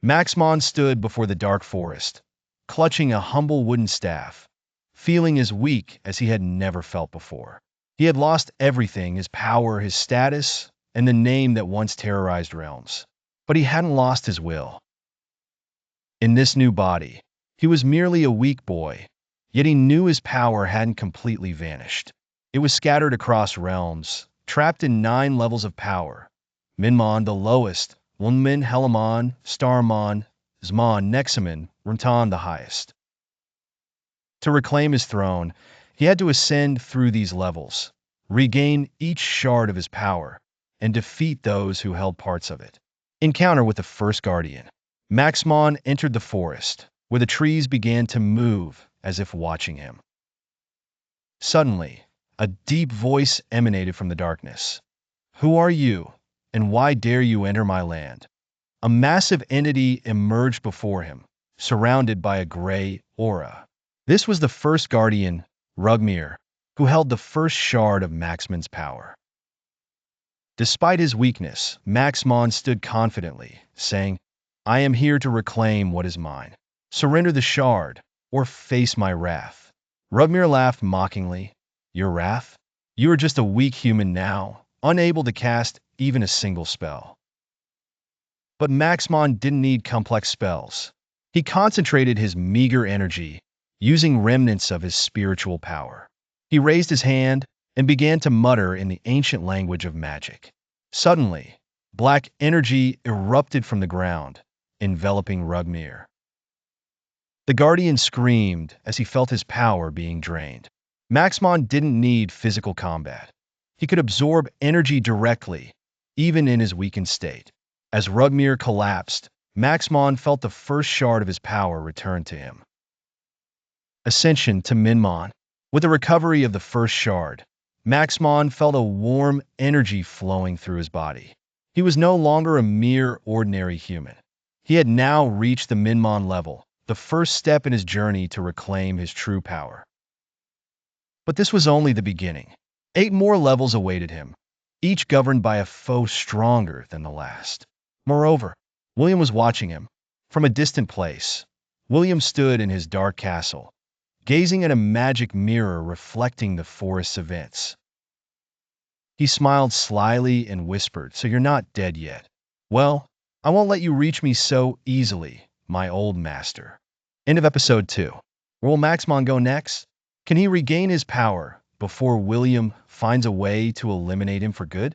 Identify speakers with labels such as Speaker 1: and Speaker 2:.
Speaker 1: Maxmon stood before the dark forest, clutching a humble wooden staff, feeling as weak as he had never felt before. He had lost everything: his power, his status, and the name that once terrorized realms. But he hadn't lost his will. In this new body, he was merely a weak boy, yet he knew his power hadn't completely vanished. It was scattered across realms, trapped in 9 levels of power. Minmon the lowest, Wunmin Helamon, Starmon, Zmon, Nexamon, Runtan the highest. To reclaim his throne, he had to ascend through these levels, regain each shard of his power, and defeat those who held parts of it. Encounter with the first guardian. Maxmon entered the forest, where the trees began to move as if watching him. Suddenly, a deep voice emanated from the darkness. "Who are you, and why dare you enter my land?" A massive entity emerged before him, surrounded by a gray aura. This was the first guardian, Rugmir, who held the first shard of Maxmon's power. Despite his weakness, Maxmon stood confidently, saying, "I am here to reclaim what is mine. Surrender the shard, or face my wrath." Rugmir laughed mockingly. "Your wrath? You are just a weak human now, unable to cast even a single spell." But Maxmon didn't need complex spells. He concentrated his meager energy, using remnants of his spiritual power. He raised his hand and began to mutter in the ancient language of magic. Suddenly, black energy erupted from the ground, enveloping Rugmir. The guardian screamed as he felt his power being drained. Maxmon didn't need physical combat. He could absorb energy directly, even in his weakened state. As Rugmir collapsed, Maxmon felt the first shard of his power return to him. Ascension to Minmon. With the recovery of the first shard, Maxmon felt a warm energy flowing through his body. He was no longer a mere ordinary human. He had now reached the Minmon level, the first step in his journey to reclaim his true power. But this was only the beginning. 8 more levels awaited him, each governed by a foe stronger than the last. Moreover, William was watching him. From a distant place, William stood in his dark castle, gazing at a magic mirror reflecting the forest's events. He smiled slyly and whispered, "So you're not dead yet. Well, I won't let you reach me so easily, my old master." End of episode 2. Where will Maxmon go next? Can he regain his power before William finds a way to eliminate him for good?